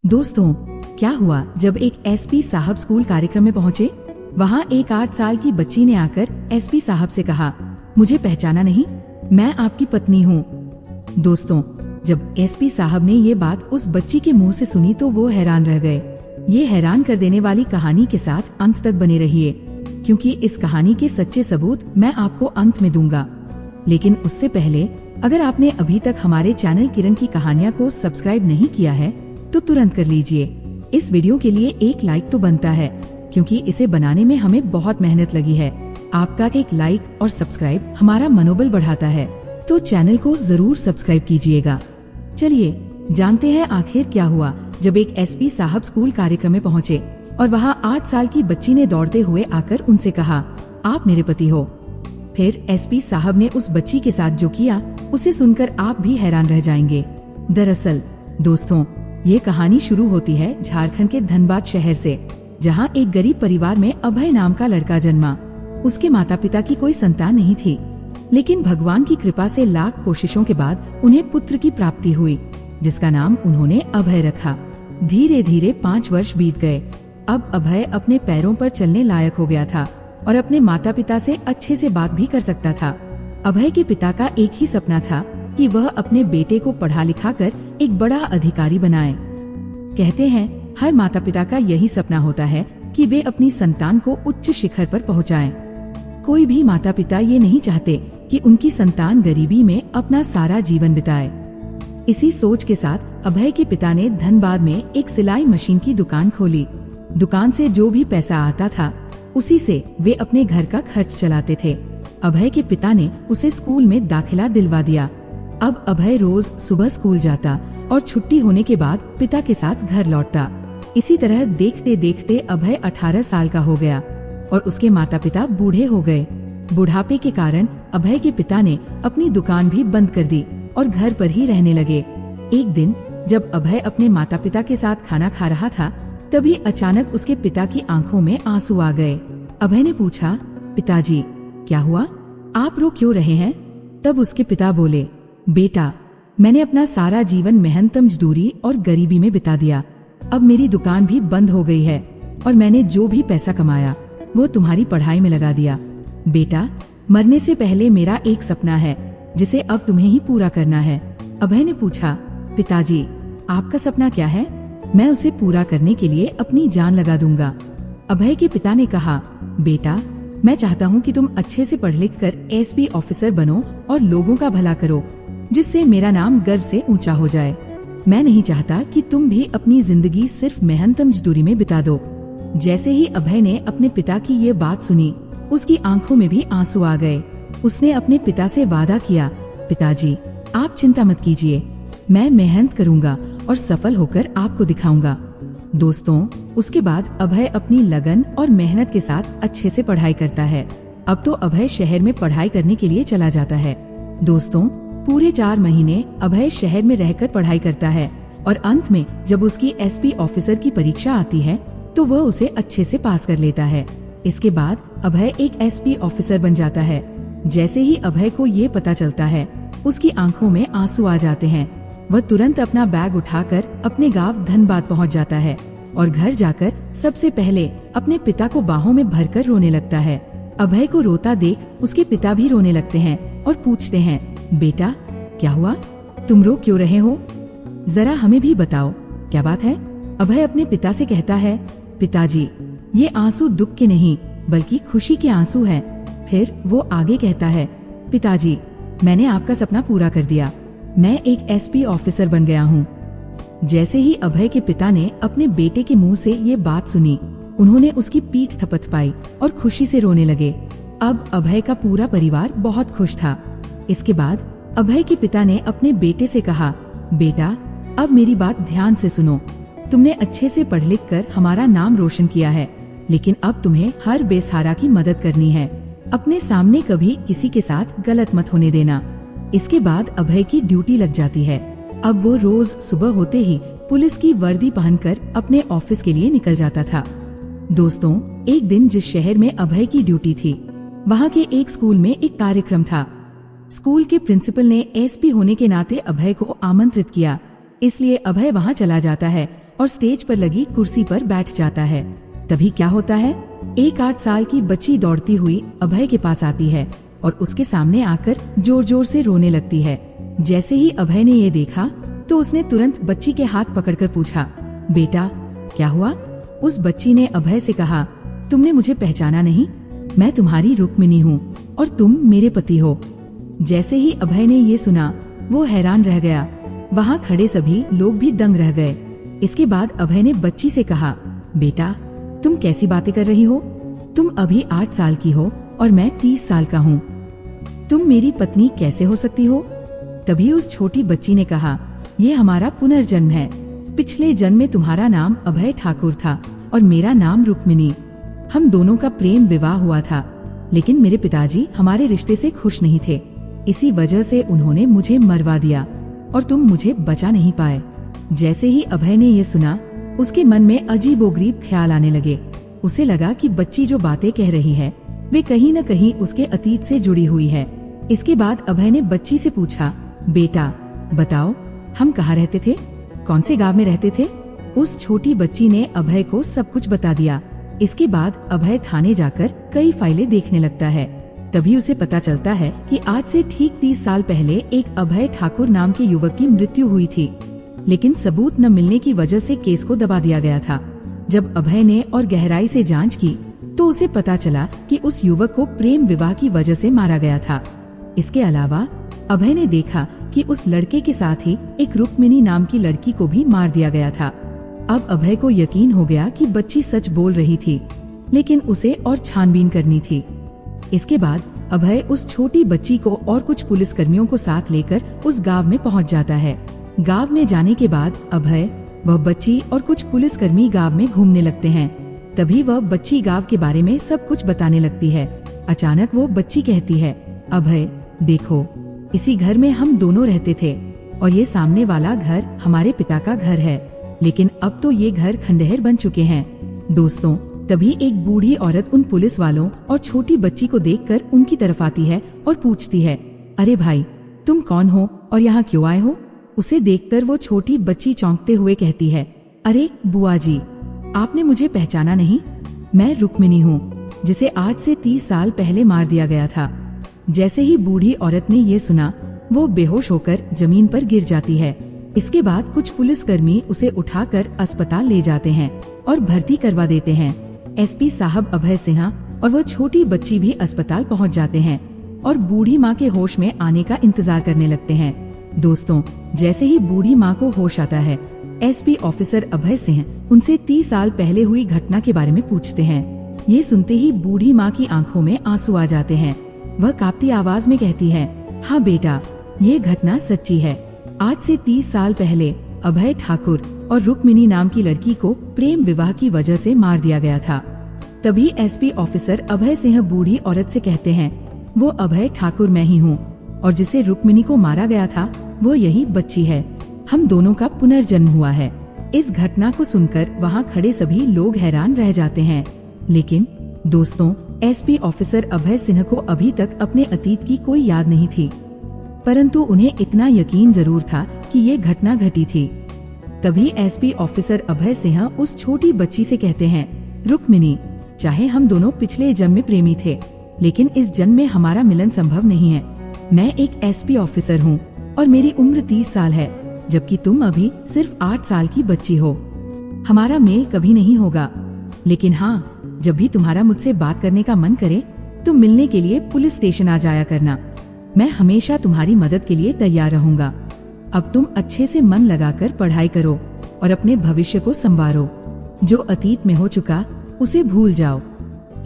दोस्तों, क्या हुआ जब एक एसपी साहब स्कूल कार्यक्रम में पहुँचे। वहाँ एक 8 साल की बच्ची ने आकर एसपी साहब से कहा, मुझे पहचाना नहीं, मैं आपकी पत्नी हूँ। दोस्तों, जब एसपी साहब ने ये बात उस बच्ची के मुंह से सुनी तो वो हैरान रह गए। ये हैरान कर देने वाली कहानी के साथ अंत तक बने रहिए, क्योंकि इस कहानी के सच्चे सबूत मैं आपको अंत में दूंगा। लेकिन उससे पहले अगर आपने अभी तक हमारे चैनल किरण की कहानियाँ को सब्सक्राइब नहीं किया है तो तुरंत कर लीजिए। इस वीडियो के लिए एक लाइक तो बनता है, क्योंकि इसे बनाने में हमें बहुत मेहनत लगी है। आपका एक लाइक और सब्सक्राइब हमारा मनोबल बढ़ाता है, तो चैनल को जरूर सब्सक्राइब कीजिएगा। चलिए जानते हैं आखिर क्या हुआ जब एक एसपी साहब स्कूल कार्यक्रम में पहुँचे और वहाँ 8 साल की बच्ची ने दौड़ते हुए आकर उनसे कहा, आप मेरे पति हो। फिर एसपी साहब ने उस बच्ची के साथ जो किया उसे सुनकर आप भी हैरान रह जाएंगे। दरअसल दोस्तों, ये कहानी शुरू होती है झारखंड के धनबाद शहर से, जहाँ एक गरीब परिवार में अभय नाम का लड़का जन्मा। उसके माता पिता की कोई संतान नहीं थी, लेकिन भगवान की कृपा से लाख कोशिशों के बाद उन्हें पुत्र की प्राप्ति हुई, जिसका नाम उन्होंने अभय रखा। धीरे धीरे 5 वर्ष बीत गए। अब अभय अपने पैरों पर चलने लायक हो गया था और अपने माता पिता से अच्छे से बात भी कर सकता था। अभय के पिता का एक ही सपना था कि वह अपने बेटे को पढ़ा लिखा कर एक बड़ा अधिकारी बनाए। कहते हैं हर माता पिता का यही सपना होता है कि वे अपनी संतान को उच्च शिखर पर पहुंचाएं। कोई भी माता पिता ये नहीं चाहते कि उनकी संतान गरीबी में अपना सारा जीवन बिताए। इसी सोच के साथ अभय के पिता ने धनबाद में एक सिलाई मशीन की दुकान खोली। दुकान से जो भी पैसा आता था उसी से वे अपने घर का खर्च चलाते थे। अभय के पिता ने उसे स्कूल में दाखिला दिलवा दिया। अब अभय रोज सुबह स्कूल जाता और छुट्टी होने के बाद पिता के साथ घर लौटता। इसी तरह देखते देखते अभय 18 साल का हो गया और उसके माता पिता बूढ़े हो गए। बुढ़ापे के कारण अभय के पिता ने अपनी दुकान भी बंद कर दी और घर पर ही रहने लगे। एक दिन जब अभय अपने माता पिता के साथ खाना खा रहा था, तभी अचानक उसके पिता की आंखों में आंसू आ गए। अभय ने पूछा, पिताजी क्या हुआ, आप रो क्यों रहे हैं? तब उसके पिता बोले, बेटा, मैंने अपना सारा जीवन मेहनत मजदूरी और गरीबी में बिता दिया। अब मेरी दुकान भी बंद हो गई है और मैंने जो भी पैसा कमाया वो तुम्हारी पढ़ाई में लगा दिया। बेटा, मरने से पहले मेरा एक सपना है जिसे अब तुम्हें ही पूरा करना है। अभय ने पूछा, पिताजी आपका सपना क्या है? मैं उसे पूरा करने के लिए अपनी जान लगा दूंगा। अभय के पिता ने कहा, बेटा, मैं चाहता हूँ कि तुम अच्छे से पढ़ लिख कर एसपी ऑफिसर बनो और लोगों का भला करो, जिससे मेरा नाम गर्व से ऊंचा हो जाए। मैं नहीं चाहता कि तुम भी अपनी जिंदगी सिर्फ मेहनत मजदूरी में बिता दो। जैसे ही अभय ने अपने पिता की ये बात सुनी, उसकी आंखों में भी आंसू आ गए। उसने अपने पिता से वादा किया, पिताजी आप चिंता मत कीजिए, मैं मेहनत करूंगा और सफल होकर आपको दिखाऊंगा। दोस्तों, उसके बाद अभय अपनी लगन और मेहनत के साथ अच्छे से पढ़ाई करता है। अब तो अभय शहर में पढ़ाई करने के लिए चला जाता है। दोस्तों, पूरे 4 महीने अभय शहर में रहकर पढ़ाई करता है और अंत में जब उसकी एसपी ऑफिसर की परीक्षा आती है तो वह उसे अच्छे से पास कर लेता है। इसके बाद अभय एक एसपी ऑफिसर बन जाता है। जैसे ही अभय को ये पता चलता है, उसकी आंखों में आंसू आ जाते हैं। वह तुरंत अपना बैग उठाकर अपने गांव धनबाद पहुंच जाता है और घर जाकर सबसे पहले अपने पिता को बाहों में भरकर रोने लगता है। अभय को रोता देख उसके पिता भी रोने लगते हैं और पूछते हैं, बेटा क्या हुआ, तुम रो क्यों रहे हो? जरा हमें भी बताओ, क्या बात है? अभय अपने पिता से कहता है, पिताजी ये आंसू दुख के नहीं बल्कि खुशी के आंसू हैं। फिर वो आगे कहता है, पिताजी मैंने आपका सपना पूरा कर दिया, मैं एक एसपी ऑफिसर बन गया हूँ। जैसे ही अभय के पिता ने अपने बेटे के मुंह से ये बात सुनी, उन्होंने उसकी पीठ थपथपाई और खुशी से रोने लगे। अब अभय का पूरा परिवार बहुत खुश था। इसके बाद अभय के पिता ने अपने बेटे से कहा, बेटा अब मेरी बात ध्यान से सुनो, तुमने अच्छे से पढ़ लिख कर हमारा नाम रोशन किया है, लेकिन अब तुम्हें हर बेसहारा की मदद करनी है। अपने सामने कभी किसी के साथ गलत मत होने देना। इसके बाद अभय की ड्यूटी लग जाती है। अब वो रोज सुबह होते ही पुलिस की वर्दी पहनकर अपने ऑफिस के लिए निकल जाता था। दोस्तों, एक दिन जिस शहर में अभय की ड्यूटी थी, वहाँ के एक स्कूल में एक कार्यक्रम था। स्कूल के प्रिंसिपल ने एसपी होने के नाते अभय को आमंत्रित किया, इसलिए अभय वहाँ चला जाता है और स्टेज पर लगी कुर्सी पर बैठ जाता है। तभी क्या होता है, एक 8 साल की बच्ची दौड़ती हुई अभय के पास आती है और उसके सामने आकर जोर जोर से रोने लगती है। जैसे ही अभय ने ये देखा तो उसने तुरंत बच्ची के हाथ पकड़कर पूछा, बेटा क्या हुआ? उस बच्ची ने अभय से कहा, तुमने मुझे पहचाना नहीं? मैं तुम्हारी रुक्मिणी हूँ और तुम मेरे पति हो। जैसे ही अभय ने ये सुना वो हैरान रह गया। वहाँ खड़े सभी लोग भी दंग रह गए। इसके बाद अभय ने बच्ची से कहा, बेटा तुम कैसी बातें कर रही हो? तुम अभी 8 साल की हो और मैं 30 साल का हूँ। तुम मेरी पत्नी कैसे हो सकती हो? तभी उस छोटी बच्ची ने कहा, ये हमारा पुनर्जन्म है। पिछले जन्म में तुम्हारा नाम अभय ठाकुर था और मेरा नाम रुक्मिणी। हम दोनों का प्रेम विवाह हुआ था, लेकिन मेरे पिताजी हमारे रिश्ते से खुश नहीं थे। इसी वजह से उन्होंने मुझे मरवा दिया और तुम मुझे बचा नहीं पाए। जैसे ही अभय ने ये सुना उसके मन में अजीबोगरीब ख्याल आने लगे। उसे लगा कि बच्ची जो बातें कह रही है वे कहीं न कहीं उसके अतीत से जुड़ी हुई है। इसके बाद अभय ने बच्ची से पूछा, बेटा बताओ हम कहाँ रहते थे? कौन से गांव में रहते थे? उस छोटी बच्ची ने अभय को सब कुछ बता दिया। इसके बाद अभय थाने जाकर कई फाइलें देखने लगता है। तभी उसे पता चलता है कि आज से ठीक 30 साल पहले एक अभय ठाकुर नाम के युवक की मृत्यु हुई थी, लेकिन सबूत न मिलने की वजह से केस को दबा दिया गया था। जब अभय ने और गहराई से जांच की तो उसे पता चला कि उस युवक को प्रेम विवाह की वजह से मारा गया था। इसके अलावा अभय ने देखा कि उस लड़के के साथ ही एक रुक्मिणी नाम की लड़की को भी मार दिया गया था। अब अभय को यकीन हो गया कि बच्ची सच बोल रही थी, लेकिन उसे और छानबीन करनी थी। इसके बाद अभय उस छोटी बच्ची को और कुछ पुलिसकर्मियों को साथ लेकर उस गांव में पहुंच जाता है। गांव में जाने के बाद अभय, वह बच्ची और कुछ पुलिसकर्मी गांव में घूमने लगते हैं। तभी वह बच्ची गांव के बारे में सब कुछ बताने लगती है। अचानक वो बच्ची कहती है, अभय देखो, इसी घर में हम दोनों रहते थे और ये सामने वाला घर हमारे पिता का घर है, लेकिन अब तो ये घर खंडहर बन चुके हैं। दोस्तों, तभी एक बूढ़ी औरत उन पुलिस वालों और छोटी बच्ची को देखकर उनकी तरफ आती है और पूछती है, अरे भाई तुम कौन हो और यहाँ क्यों आए हो? उसे देखकर वो छोटी बच्ची चौंकते हुए कहती है, अरे बुआ जी, आपने मुझे पहचाना नहीं? मैं रुक्मिणी हूँ, जिसे आज से 30 साल पहले मार दिया गया था। जैसे ही बूढ़ी औरत ने ये सुना वो बेहोश होकर जमीन पर गिर जाती है। इसके बाद कुछ पुलिसकर्मी उसे उठाकर अस्पताल ले जाते हैं और भर्ती करवा देते हैं। एसपी साहब अभय सिंह और वो छोटी बच्ची भी अस्पताल पहुंच जाते हैं और बूढ़ी माँ के होश में आने का इंतजार करने लगते हैं। दोस्तों, जैसे ही बूढ़ी माँ को होश आता है, एसपी ऑफिसर अभय सिंह उनसे 30 साल पहले हुई घटना के बारे में पूछते हैं। ये सुनते ही बूढ़ी माँ की आंखों में आंसू आ जाते हैं। वह कांपती आवाज में कहती है, हाँ बेटा, ये घटना सच्ची है। आज से 30 साल पहले अभय ठाकुर और रुक्मिणी नाम की लड़की को प्रेम विवाह की वजह से मार दिया गया था। तभी एसपी ऑफिसर अभय सिंह बूढ़ी औरत से कहते हैं, वो अभय ठाकुर मैं ही हूँ और जिसे रुक्मिणी को मारा गया था वो यही बच्ची है। हम दोनों का पुनर्जन्म हुआ है। इस घटना को सुनकर वहाँ खड़े सभी लोग हैरान रह जाते हैं। लेकिन दोस्तों, एसपी ऑफिसर अभय सिंह को अभी तक अपने अतीत की कोई याद नहीं थी, परंतु उन्हें इतना यकीन जरूर था कि ये घटना घटी थी। तभी एसपी ऑफिसर अभय सिंह उस छोटी बच्ची से कहते हैं, रुक्मिणी, चाहे हम दोनों पिछले जन्म में प्रेमी थे, लेकिन इस जन्म में हमारा मिलन संभव नहीं है। मैं एक एसपी ऑफिसर हूँ और मेरी उम्र 30 साल है, जबकि तुम अभी सिर्फ 8 साल की बच्ची हो। हमारा मेल कभी नहीं होगा, लेकिन हाँ, जब भी तुम्हारा मुझसे बात करने का मन करे तो मिलने के लिए पुलिस स्टेशन आ जाया करना। मैं हमेशा तुम्हारी मदद के लिए तैयार रहूंगा। अब तुम अच्छे से मन लगाकर पढ़ाई करो और अपने भविष्य को संवारो। जो अतीत में हो चुका उसे भूल जाओ।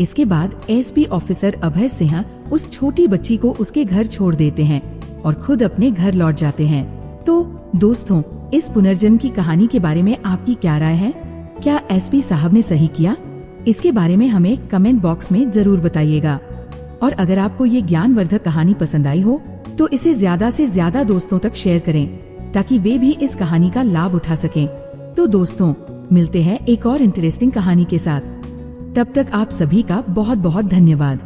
इसके बाद एसपी ऑफिसर अभय सिंह उस छोटी बच्ची को उसके घर छोड़ देते हैं और खुद अपने घर लौट जाते हैं। तो दोस्तों, इस पुनर्जन्म की कहानी के बारे में आपकी क्या राय है? क्या एसपी साहब ने सही किया? इसके बारे में हमें कमेंट बॉक्स में जरूर बताइएगा। और अगर आपको ये ज्ञानवर्धक कहानी पसंद आई हो तो इसे ज्यादा से ज्यादा दोस्तों तक शेयर करें, ताकि वे भी इस कहानी का लाभ उठा सकें। तो दोस्तों, मिलते हैं एक और इंटरेस्टिंग कहानी के साथ। तब तक आप सभी का बहुत बहुत धन्यवाद।